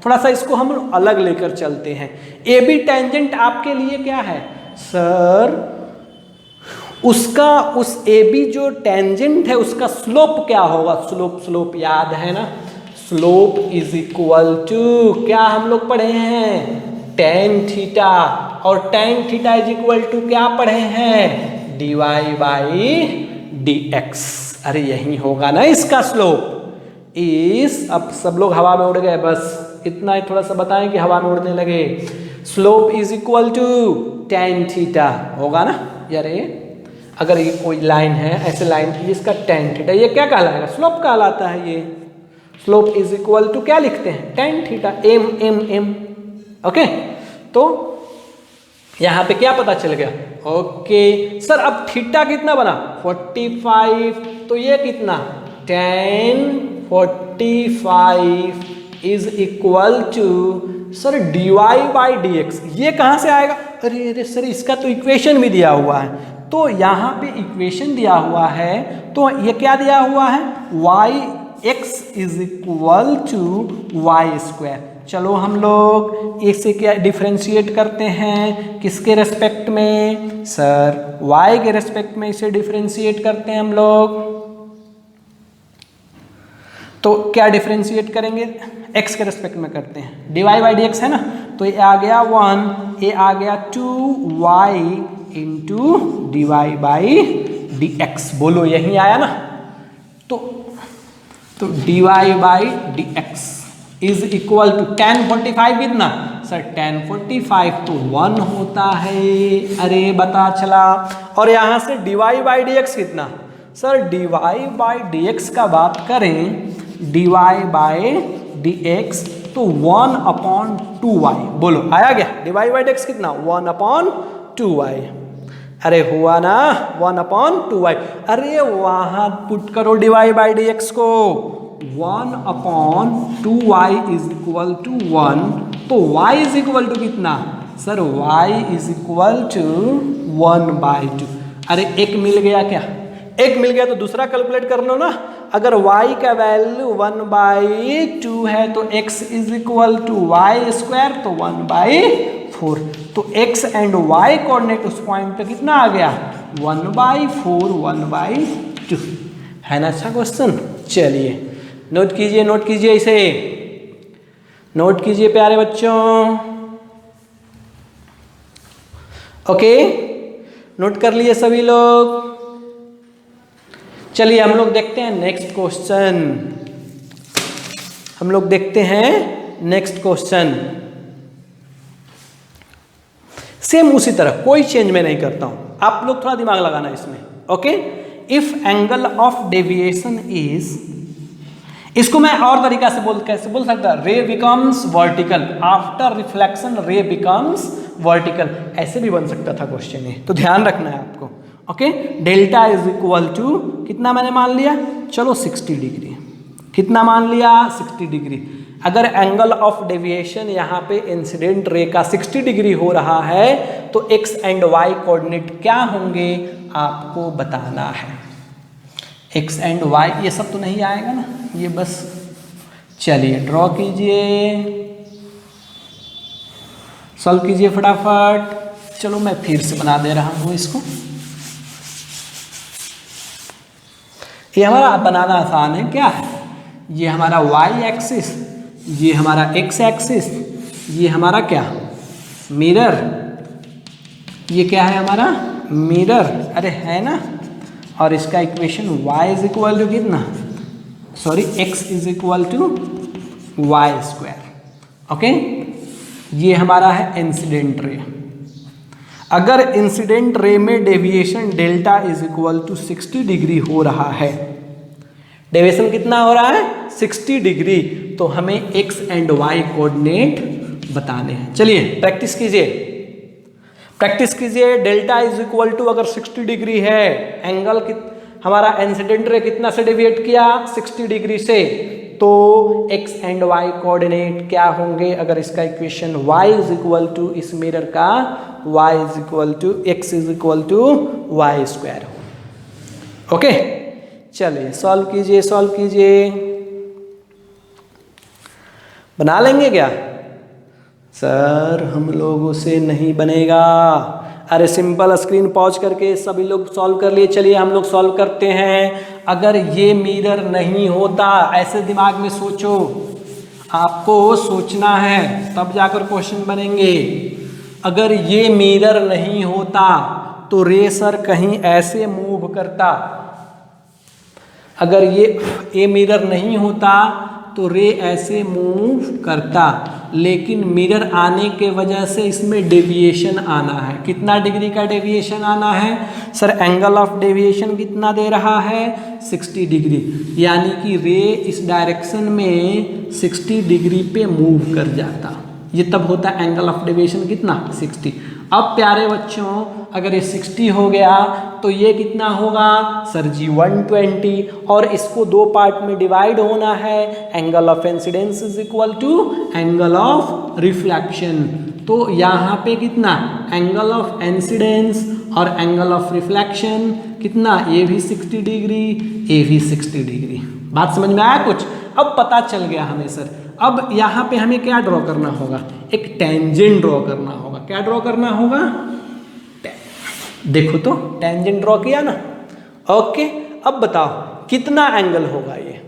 थोड़ा सा इसको हम अलग लेकर चलते हैं। ए बी टेंजेंट आपके लिए क्या है? सर उसका, उस ए बी जो टेंजेंट है उसका स्लोप क्या होगा? स्लोप, स्लोप याद है ना? स्लोप इज इक्वल टू, क्या हम लोग पढ़े हैं? tan theta. और tan theta is equal to क्या पढ़े हैं? dy by dx। अरे यही होगा ना इसका स्लोप। इस, अब सब लोग हवा में उड़ गए, बस इतना ही थोड़ा सा बताएं कि हवा में उड़ने लगे। Slope is equal to tan theta होगा ना यार। ये अगर ये कोई लाइन है, ऐसे लाइन, इसका tan थीटा, ये क्या कहलाएगा? स्लोप कहलाता है। ये स्लोप इज इक्वल टू क्या लिखते हैं? tan theta, m m m। Okay, तो यहां पे क्या पता चल गया? ओके सर, अब थीटा कितना बना? 45। तो ये कितना? tan 45 is equal to sir dy by dx। ये कहां से आएगा? अरे अरे सर, इसका तो इक्वेशन भी दिया हुआ है। तो यहाँ पे इक्वेशन दिया हुआ है, तो ये क्या दिया हुआ है? y(x) is equal to y square. चलो हम लोग इसे क्या डिफ्रेंशिएट करते हैं? किसके रेस्पेक्ट में? सर y के रेस्पेक्ट में इसे डिफ्रेंशिएट करते हैं हम लोग। तो क्या डिफ्रेंशिएट करेंगे? x के रेस्पेक्ट में करते हैं, dy बाई dx है ना। तो ये आ गया 1, ये आ गया 2y into dy by dx। बोलो यही आया ना। तो dy by dx is equal to tan 45 कितना? सर tan 45 तो 1 होता है। अरे बता चला। और यहाँ से dy बाई dx कितना? सर dy बाई dx का बात करें, dy बाई dx तो 1/2y, बोलो आया क्या? dy बाई dx कितना? 1/2y। अरे हुआ ना 1/2y। अरे वहां पुट करो dy बाई dx को, 1/2y इज इक्वल टू 1, तो y इज इक्वल टू कितना? Sir y is equal to 1/2। अरे एक मिल गया क्या? एक मिल गया तो दूसरा कैलकुलेट कर लो ना। अगर y का वैल्यू 1/2 है तो x is equal to y square, तो 1/4। तो x एंड y कोऑर्डिनेट उस पॉइंट पे कितना आ गया? 1/4 1/2। है ना अच्छा क्वेश्चन? चलिए नोट कीजिए, नोट कीजिए, इसे नोट कीजिए प्यारे बच्चों। ओके, नोट कर लिए सभी लोग? चलिए हम लोग देखते हैं नेक्स्ट क्वेश्चन। हम लोग देखते हैं नेक्स्ट क्वेश्चन। सेम उसी तरह, कोई चेंज मैं नहीं करता हूं, आप लोग थोड़ा दिमाग लगाना इसमें। Okay, if angle of deviation is, इसको मैं और तरीका से कैसे बोल सकता? रे बिकम्स वर्टिकल आफ्टर रिफ्लेक्शन, रे बिकम्स वर्टिकल, ऐसे भी बन सकता था क्वेश्चन ये, तो ध्यान रखना है आपको। Okay, delta is equal to कितना मैंने मान लिया? चलो 60 डिग्री। कितना मान लिया? 60 डिग्री। अगर एंगल ऑफ डेविएशन यहाँ पे इंसिडेंट रे का 60 डिग्री हो रहा है तो एक्स एंड वाई कोऑर्डिनेट क्या होंगे आपको बताना है। एक्स एंड वाई, ये सब तो नहीं आएगा ना, ये बस चलिए ड्रॉ कीजिए, सॉल्व कीजिए फटाफट। चलो मैं फिर से बना दे रहा हूँ इसको। ये हमारा बनाना आसान है, क्या है? ये हमारा y एक्सिस, ये हमारा x एक्सिस, ये हमारा क्या? मिरर। ये क्या है हमारा? मिरर। अरे है ना। और इसका equation y is equal to कितना? Sorry, x is equal to y square. Okay, ये हमारा है इंसिडेंट रे। अगर इंसिडेंट रे में deviation delta is equal to 60 degree हो रहा है, डेविएशन कितना हो रहा है? 60 डिग्री, तो हमें x एंड y कोऑर्डिनेट बताने हैं। चलिए प्रैक्टिस कीजिए, प्रैक्टिस कीजिए। डेल्टा इज इक्वल टू अगर 60 डिग्री है, एंगल हमारा इंसिडेंट रे कितना से डेविएट किया? 60 डिग्री से, तो x एंड y कोऑर्डिनेट क्या होंगे? अगर इसका equation y is equal to इस मिरर का y is equal to x is equal to y square हो। ओके, चलिए सॉल्व कीजिए, सॉल्व कीजिए। बना लेंगे क्या? सर हम लोगों से नहीं बनेगा। अरे सिंपल, स्क्रीन पॉज करके सभी लोग सॉल्व कर लिए। चलिए हम लोग सॉल्व करते हैं। अगर ये मिरर नहीं होता, ऐसे दिमाग में सोचो, आपको सोचना है तब जाकर क्वेश्चन बनेंगे। अगर ये मिरर नहीं होता तो रे सर कहीं ऐसे मूव करता। अगर ये मिरर नहीं होता तो रे ऐसे मूव करता, लेकिन मिरर आने के वजह से इसमें डेविएशन आना है। कितना डिग्री का डेविएशन आना है? सर एंगल ऑफ डेविएशन कितना दे रहा है? 60 डिग्री, यानी कि रे इस डायरेक्शन में 60 डिग्री पे मूव कर जाता। ये तब होता है एंगल ऑफ डेविएशन कितना? 60। अब प्यारे बच्चों, अगर ये 60 हो गया तो ये कितना होगा? सर जी 120, और इसको दो पार्ट में डिवाइड होना है। Angle of incidence is equal to angle of reflection. तो यहाँ पे कितना? एंगल ऑफ इंसिडेंस और एंगल ऑफ रिफ्लेक्शन कितना? ये भी 60 डिग्री, ये भी 60 डिग्री। बात समझ में आया कुछ? अब पता चल गया हमें सर। अब यहाँ पे हमें क्या ड्रॉ करना होगा? एक टेंजेंट ड्रॉ करना होगा। क्या ड्रॉ करना होगा? देखो तो, टेंजेंट ड्रॉ किया ना। ओके, अब बताओ कितना एंगल होगा ये?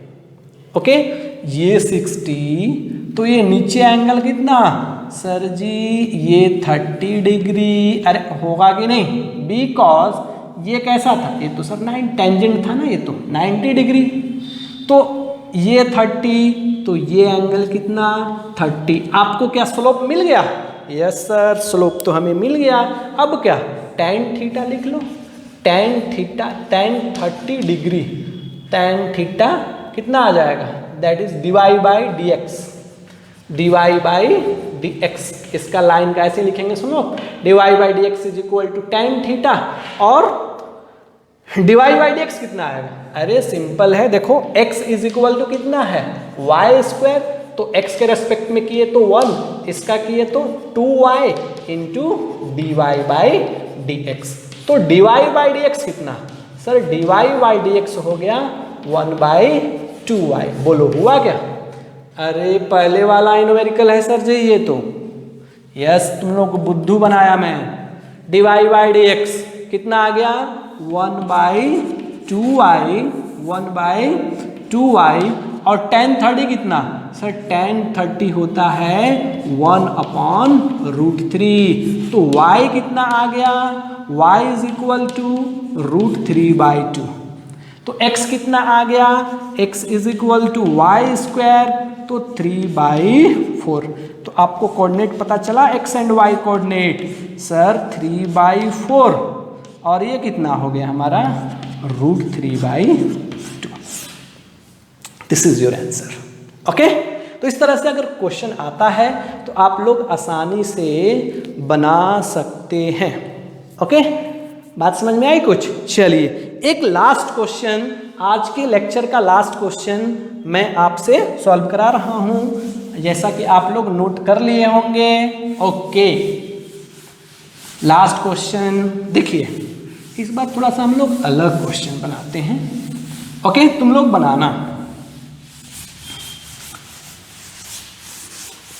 ओके, ये 60, तो ये नीचे एंगल कितना? सर जी ये 30 डिग्री। अरे होगा कि नहीं? बिकॉज ये कैसा था? ये तो सर 9 टेंजेंट था ना, ये तो 90 डिग्री। तो ये 30, तो ये एंगल कितना? 30। आपको क्या स्लोप मिल गया? यस सर, स्लोप तो हमें मिल गया। अब क्या? tan थीटा लिख लो। Tan theta, tan 30 degree, tan theta कितना आ जाएगा, that is dy by d x, dy by d x. इसका लाइन कैसे लिखेंगे सुनो, dy by d x is equal to tan theta, और डीवाई बाई डी एक्स कितना आएगा, अरे सिंपल है, देखो x इज इक्वल टू कितना है वाई स्क्वायर, तो x के रेस्पेक्ट में किए तो 1, इसका किए तो 2y into d y by d x. तो d y by d x कितना, sir d y by d x हो गया 1/2y। बोलो हुआ क्या, अरे पहले वाला न्यूमेरिकल है सर जी ये तो, यस तुम लोग को बुद्धू बनाया मैं। D y by d x कितना आ गया 1/2y, 1/2y, और tan 30 कितना, सर tan 30 होता है 1/√3, तो y कितना आ गया, y इज इक्वल टू √3/2। तो x कितना आ गया, x is equal to y square, तो 3/4। तो आपको कोऑर्डिनेट पता चला x and y coordinate, sir 3/4, और ये कितना हो गया हमारा √3/2। This is your answer. Okay, तो इस तरह से अगर क्वेश्चन आता है तो आप लोग आसानी से बना सकते हैं। ओके, बात समझ में आई कुछ? चलिए एक लास्ट क्वेश्चन, आज के लेक्चर का लास्ट क्वेश्चन मैं आपसे सॉल्व करा रहा हूं, जैसा कि आप लोग नोट कर लिए होंगे। ओके, लास्ट क्वेश्चन देखिए, इस बार थोड़ा सा हम लोग अलग क्वेश्चन बनाते हैं। ओके, तुम लोग बनाना।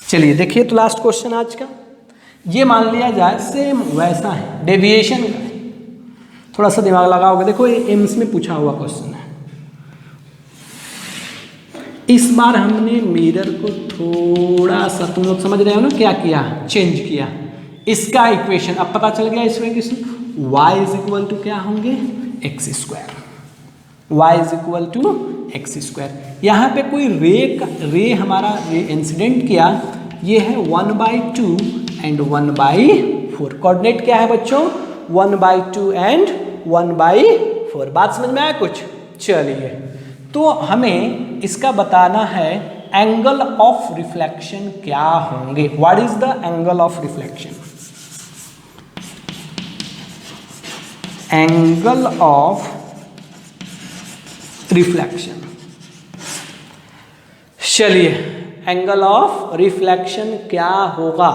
चलिए देखिए, तो लास्ट क्वेश्चन आज का, ये मान लिया जाए सेम वैसा है, डेविएशन का है, थोड़ा सा दिमाग लगाओगे। देखो ये एम्स में पूछा हुआ क्वेश्चन है। इस बार हमने मिरर को थोड़ा सा, तुम लोग समझ रहे हो ना क्या किया, चेंज किया। इसका इक्वेशन अब पता चल गया, इसमें किसी y इज इक्वल टू क्या होंगे x square, y is equal to x square. यहाँ पे कोई रे हमारा रे इंसिडेंट किया, ये है 1/2 एंड 1/4। कोऑर्डिनेट क्या है बच्चों, 1/2 एंड 1/4। बात समझ में आया कुछ? चलिए, तो हमें इसका बताना है एंगल ऑफ रिफ्लेक्शन क्या होंगे। What is the angle of reflection? Angle of reflection, चलिए एंगल ऑफ रिफ्लेक्शन क्या होगा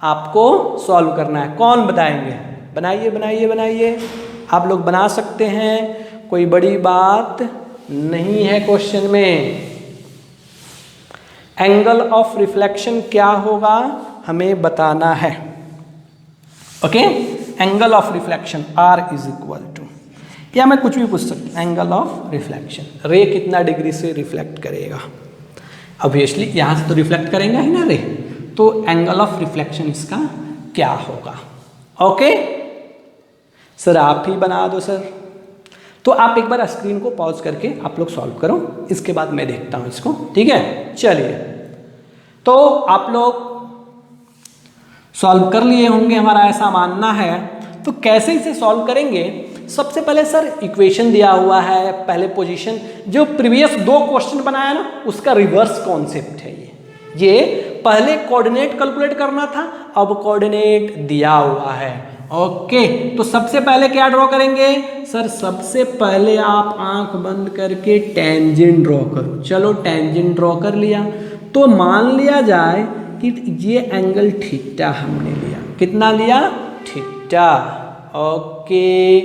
आपको सॉल्व करना है। कौन बताएंगे? बनाइए बनाइए बनाइए, आप लोग बना सकते हैं, कोई बड़ी बात नहीं है क्वेश्चन में। एंगल ऑफ रिफ्लेक्शन क्या होगा हमें बताना है। Okay, angle of reflection R is equal to, या मैं कुछ भी पूछ सकता हूँ, एंगल ऑफ रिफ्लेक्शन, रे कितना डिग्री से रिफ्लेक्ट करेगा। ऑब्वियसली यहाँ से तो रिफ्लेक्ट करेगा ही ना रे, तो एंगल ऑफ रिफ्लेक्शन इसका क्या होगा। ओके सर, आप ही बना दो सर। तो आप एक बार स्क्रीन को पॉज करके आप लोग सॉल्व करो, इसके बाद मैं देखता हूँ इसको, ठीक है। चलिए, तो आप लोग सॉल्व कर लिए होंगे, हमारा ऐसा मानना है। तो कैसे इसे सॉल्व करेंगे? सबसे पहले सर इक्वेशन दिया हुआ है, पहले पोजीशन, जो प्रीवियस 2 क्वेश्चन बनाया ना उसका रिवर्स कॉन्सेप्ट है ये पहले कोऑर्डिनेट कैलकुलेट करना था, अब कोऑर्डिनेट दिया हुआ है। ओके, तो सबसे पहले क्या ड्रॉ करेंगे सर? सबसे पहले आप आंख बंद करके टेंजेंट ड्रॉ करो। चलो टेंजेंट ड्रॉ कर लिया, तो मान लिया जाए कि ये एंगल थीटा हमने लिया। कितना लिया? थीटा। ओके,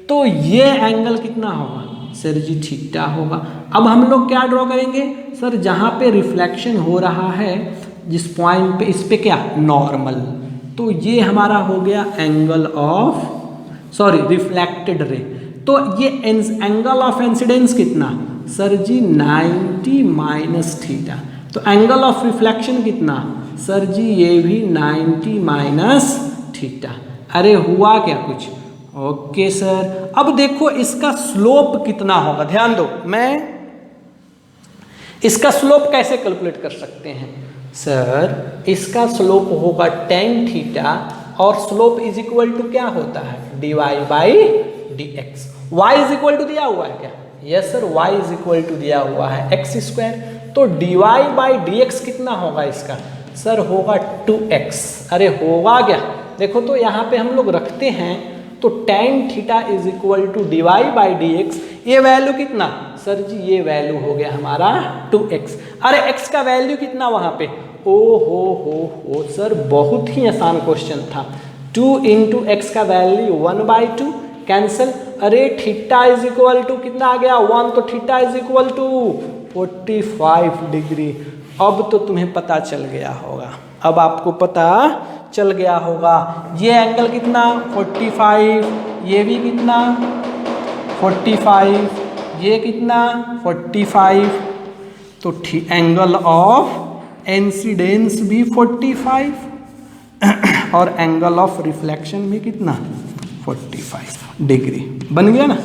तो ये एंगल कितना होगा सर जी? थीटा होगा। अब हम लोग क्या ड्रॉ करेंगे सर? जहाँ पे रिफ्लेक्शन हो रहा है, जिस पॉइंट पे, इस पे क्या नॉर्मल, तो ये हमारा हो गया angle of, sorry reflected ray. तो ये एंगल ऑफ इंसिडेंस कितना सर जी? 90 माइनस थीटा। तो एंगल ऑफ रिफ्लेक्शन कितना सर जी? ये भी 90 माइनस थीटा। अरे हुआ क्या कुछ? ओके सर, अब देखो इसका स्लोप कितना होगा, ध्यान दो। मैं इसका स्लोप कैसे कैलकुलेट कर सकते हैं सर? इसका स्लोप होगा tan थीटा, और स्लोप इज इक्वल टू क्या होता है? dy by dx। y is equal to दिया हुआ है क्या? Yes sir, y is equal to दिया हुआ है एक्स स्क्वायर। तो dy बाई dx कितना होगा इसका? सर होगा 2x। अरे होगा क्या? देखो तो यहाँ पे हम लोग रखते हैं तो tan theta is equal to dy by dx। ये वैल्यू कितना? सर जी ये वैल्यू हो गया हमारा 2x। अरे x का वैल्यू कितना वहाँ पे? ओ हो सर, बहुत ही आसान क्वेश्चन था। 2 इंटू एक्स का वैल्यू 1/2 कैंसिल। अरे थीटा इज इक्वल टू कितना आ गया? 1। तो theta is equal to 45 degree. अब तो तुम्हें पता चल गया होगा, अब आपको पता चल गया होगा ये एंगल कितना 45, ये भी कितना 45, ये कितना 45। तो एंगल ऑफ इंसिडेंस भी 45 और एंगल ऑफ रिफ्लेक्शन भी कितना 45 डिग्री। बन गया ना?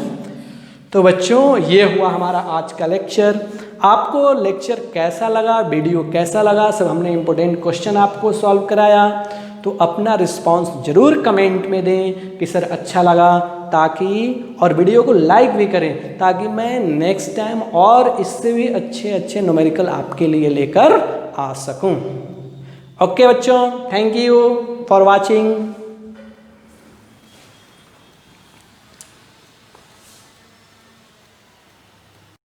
तो बच्चों ये हुआ हमारा आज का लेक्चर। आपको लेक्चर कैसा लगा, वीडियो कैसा लगा, सब हमने इम्पोर्टेंट क्वेश्चन आपको सॉल्व कराया। तो अपना रिस्पांस जरूर कमेंट में दें कि सर अच्छा लगा, ताकि और वीडियो को लाइक भी करें ताकि मैं नेक्स्ट टाइम और इससे भी अच्छे अच्छे न्यूमेरिकल आपके लिए लेकर आ सकूं। ओके बच्चों, थैंक यू फॉर वॉचिंग।